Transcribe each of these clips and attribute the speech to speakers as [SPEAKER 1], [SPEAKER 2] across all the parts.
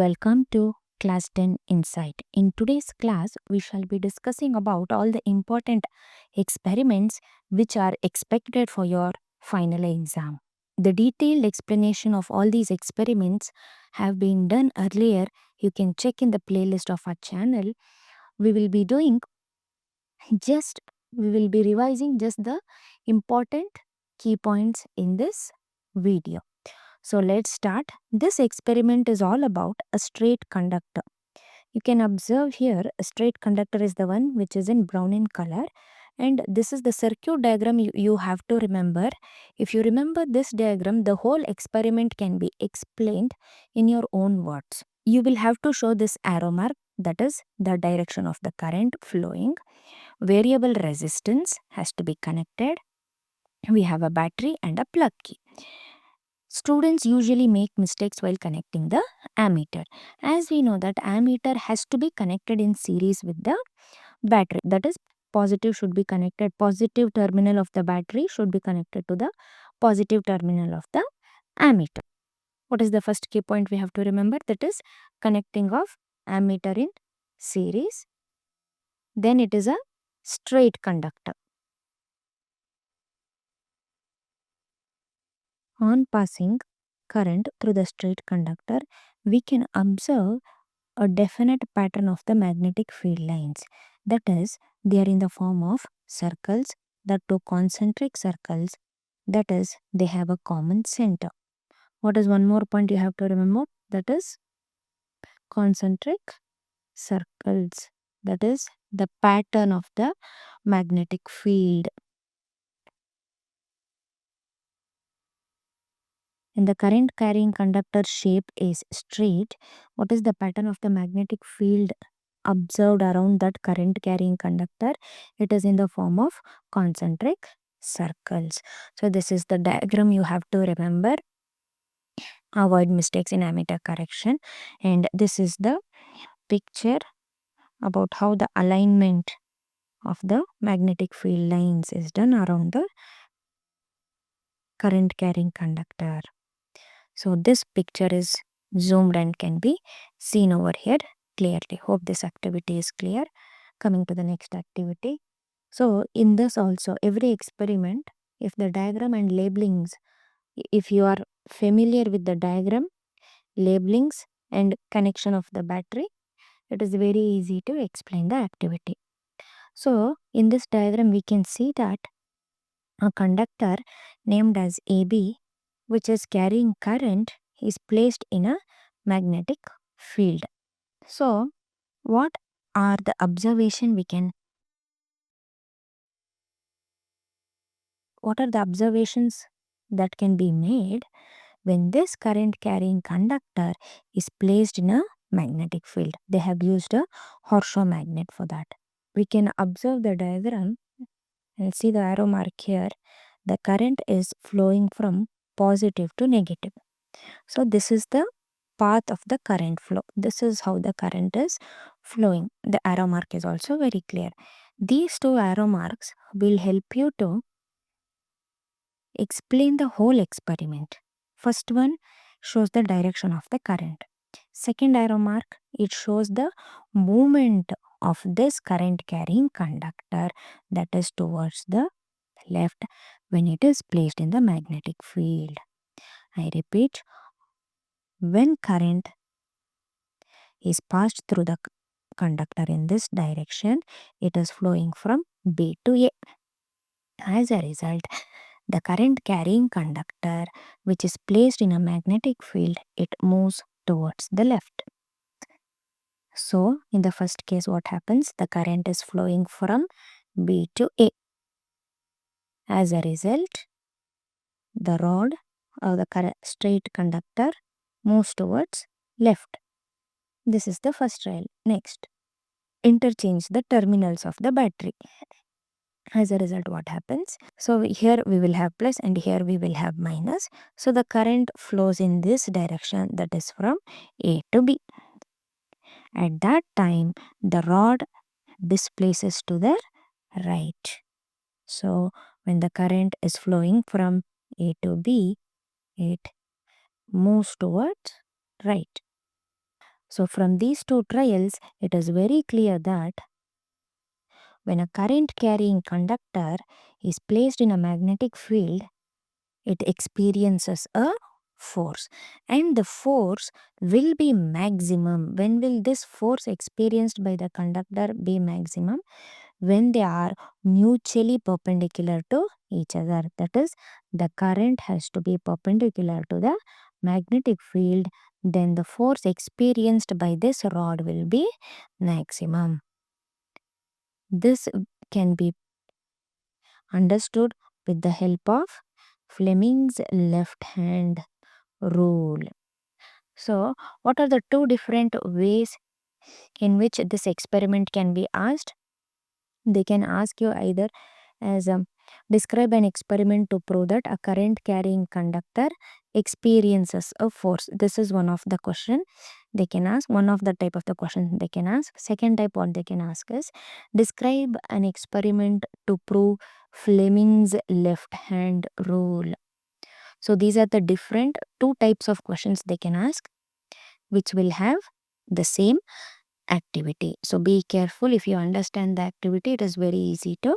[SPEAKER 1] Welcome to Class 10 Insight. In today's class, we shall be discussing about all the important experiments which are expected for your final exam. The detailed explanation of all these experiments have been done earlier. You can check in the playlist of our channel. We will be doing just we will be revising just the important key points in this video. So let's start. This experiment is all about a straight conductor. You can observe here a straight conductor is the one which is in brown in color, and this is the circuit diagram you have to remember. If you remember this diagram, the whole experiment can be explained in your own words. You will have to show this arrow mark, that is the direction of the current flowing. Variable resistance has to be connected. We have a battery and a plug key. Students usually make mistakes while connecting the ammeter. As we know that ammeter has to be connected in series with the battery. That is, positive terminal of the battery should be connected to the positive terminal of the ammeter. What is the first key point we have to remember? That is connecting of ammeter in series. Then it is a straight conductor. On passing current through the straight conductor, we can observe a definite pattern of the magnetic field lines. That is, they are in the form of circles, the two concentric circles. That is, they have a common center. What is one more point you have to remember? That is concentric circles. That is the pattern of the magnetic field. And the current carrying conductor shape is straight. What is the pattern of the magnetic field observed around that current carrying conductor? It is in the form of concentric circles. So this is the diagram you have to remember. Avoid mistakes in ammeter correction. And this is the picture about how the alignment of the magnetic field lines is done around the current carrying conductor. So this picture is zoomed and can be seen over here clearly. Hope this activity is clear. Coming to the next activity. So in this also, every experiment, if the diagram and labelings, if you are familiar with the diagram, labelings and connection of the battery, it is very easy to explain the activity. So in this diagram, we can see that a conductor named as AB, which is carrying current, is placed in a magnetic field. So what are the observations that can be made when this current carrying conductor is placed in a magnetic field? They have used a horseshoe magnet for that. We can observe the diagram and see the arrow mark here. The current is flowing from positive to negative. So this is the path of the current flow. This is how the current is flowing. The arrow mark is also very clear. These two arrow marks will help you to explain the whole experiment. First one shows the direction of the current. Second arrow mark, it shows the movement of this current carrying conductor, that is towards the left when it is placed in the magnetic field. I repeat, when current is passed through the conductor in this direction, it is flowing from B to A. As a result, the current carrying conductor, which is placed in a magnetic field, it moves towards the left. So, in the first case, what happens? The current is flowing from B to A. As a result, the rod or the straight conductor moves towards left. This is the first rail. Next, interchange the terminals of the battery. As a result, what happens? So here we will have plus and here we will have minus. So the current flows in this direction, that is from A to B. At that time, the rod displaces to the right. So when the current is flowing from A to B, it moves towards right. So from these two trials, it is very clear that when a current carrying conductor is placed in a magnetic field, it experiences a force, and the force will be maximum. When will this force experienced by the conductor be maximum? When they are mutually perpendicular to each other. That is, the current has to be perpendicular to the magnetic field, then the force experienced by this rod will be maximum. This can be understood with the help of Fleming's left hand rule. So, what are the two different ways in which this experiment can be asked? They can ask you either as describe an experiment to prove that a current carrying conductor experiences a force. This is one of the question they can ask, one of the type of the question they can ask. Second type what they can ask is describe an experiment to prove Fleming's left hand rule. So these are the different two types of questions they can ask, which will have the same activity. So be careful. If you understand the activity, it is very easy to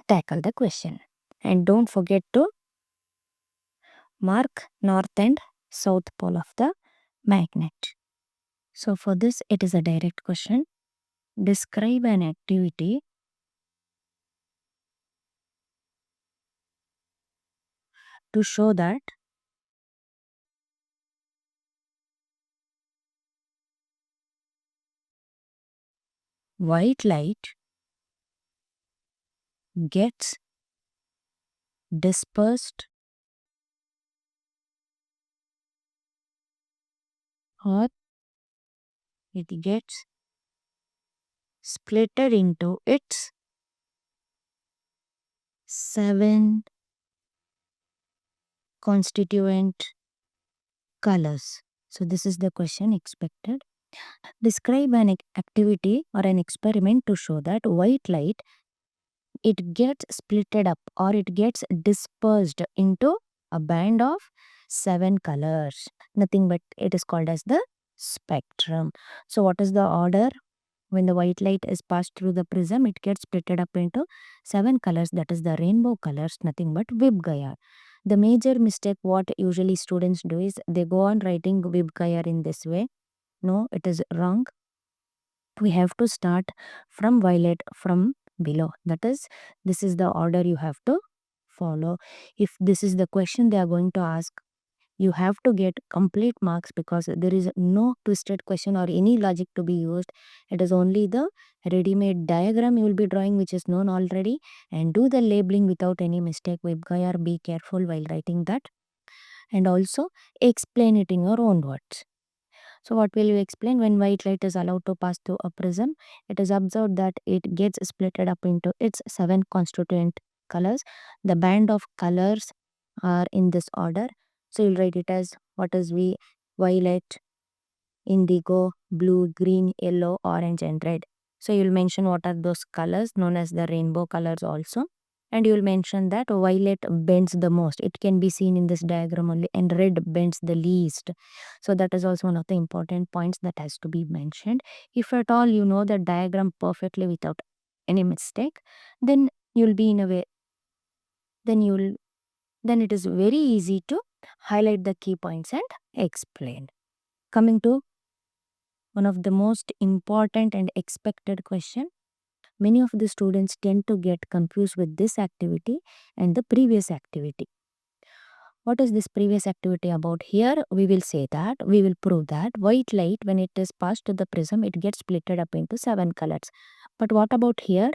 [SPEAKER 1] tackle the question. And don't forget to mark north and south pole of the magnet. So for this, it is a direct question. Describe an activity to show that white light gets dispersed or it gets splitted into its 7 constituent colors. So this is the question expected. Describe an activity or an experiment to show that white light, it gets splitted up or it gets dispersed into a band of 7 colors. Nothing but it is called as the spectrum. So what is the order? When the white light is passed through the prism, it gets splitted up into 7 colors, that is the rainbow colors, nothing but Vibgaya. The major mistake what usually students do is they go on writing Vibgaya in this way. No, it is wrong. We have to start from violet from below. That is, this is the order you have to follow. If this is the question they are going to ask, you have to get complete marks because there is no twisted question or any logic to be used. It is only the ready-made diagram you will be drawing which is known already, and do the labeling without any mistake. Vibgaya, be careful while writing that, and also explain it in your own words. So what will you explain? When white light is allowed to pass through a prism, it is observed that it gets splitted up into its 7 constituent colors. The band of colors are in this order. So you'll write it as what is V: violet, indigo, blue, green, yellow, orange and red. So you'll mention what are those colors known as the rainbow colors also. And you'll mention that violet bends the most. It can be seen in this diagram only, and red bends the least. So that is also one of the important points that has to be mentioned. If at all you know the diagram perfectly without any mistake, then you'll be in a way, then you'll then it is very easy to highlight the key points and explain. Coming to one of the most important and expected question. Many of the students tend to get confused with this activity and the previous activity. What is this previous activity about? Here we will say that, we will prove that white light when it is passed to the prism, it gets splitted up into 7 colors. But what about here?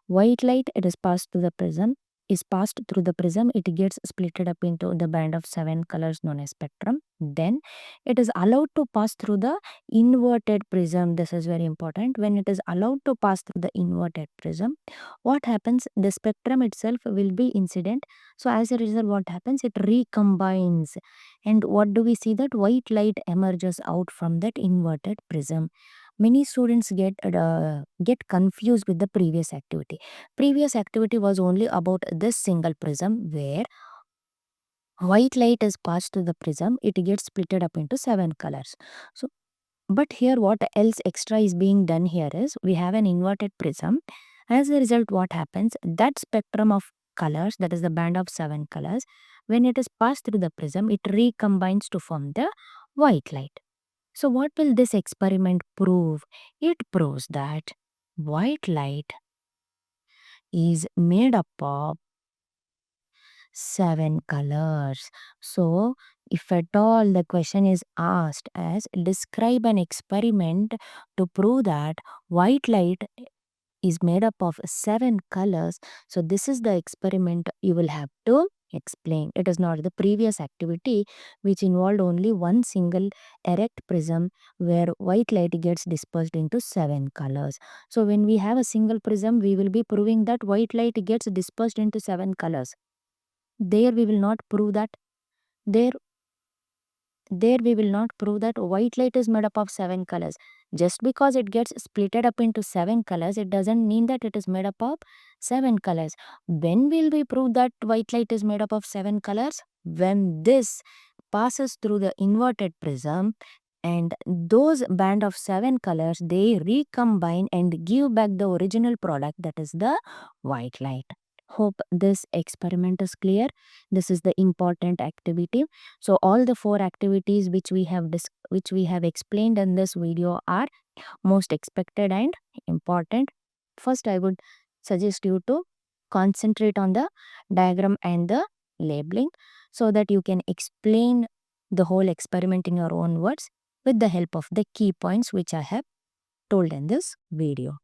[SPEAKER 1] White light, it is passed to the prism, is passed through the prism, it gets splitted up into the band of 7 colors known as spectrum. Then it is allowed to pass through the inverted prism. This is very important. When it is allowed to pass through the inverted prism, what happens? The spectrum itself will be incident. So as a result, what happens? It recombines. And what do we see? That white light emerges out from that inverted prism. Many students get confused with the previous activity. Previous activity was only about this single prism where white light is passed to the prism, it gets splitted up into 7 colors. So But here what else extra is being done here is we have an inverted prism. As a result, what happens? That spectrum of colors, that is the band of 7 colors, when it is passed through the prism, it recombines to form the white light. So what will this experiment prove? It proves that white light is made up of 7 colors. So, if at all the question is asked as describe an experiment to prove that white light is made up of 7 colors, so this is the experiment you will have to explain. It is not the previous activity which involved only one single erect prism where white light gets dispersed into 7 colors. So when we have a single prism, we will be proving that white light gets dispersed into 7 colors. There we will not prove that. There there we will not prove that white light is made up of 7 colors. Just because it gets splitted up into 7 colors, it doesn't mean that it is made up of 7 colors. When will we prove that white light is made up of 7 colors? When this passes through the inverted prism and those band of 7 colors, they recombine and give back the original product, that is the white light. Hope this experiment is clear. This is the important activity. So all the 4 activities which we have explained in this video are most expected and important. First, I would suggest you to concentrate on the diagram and the labeling so that you can explain the whole experiment in your own words with the help of the key points which I have told in this video.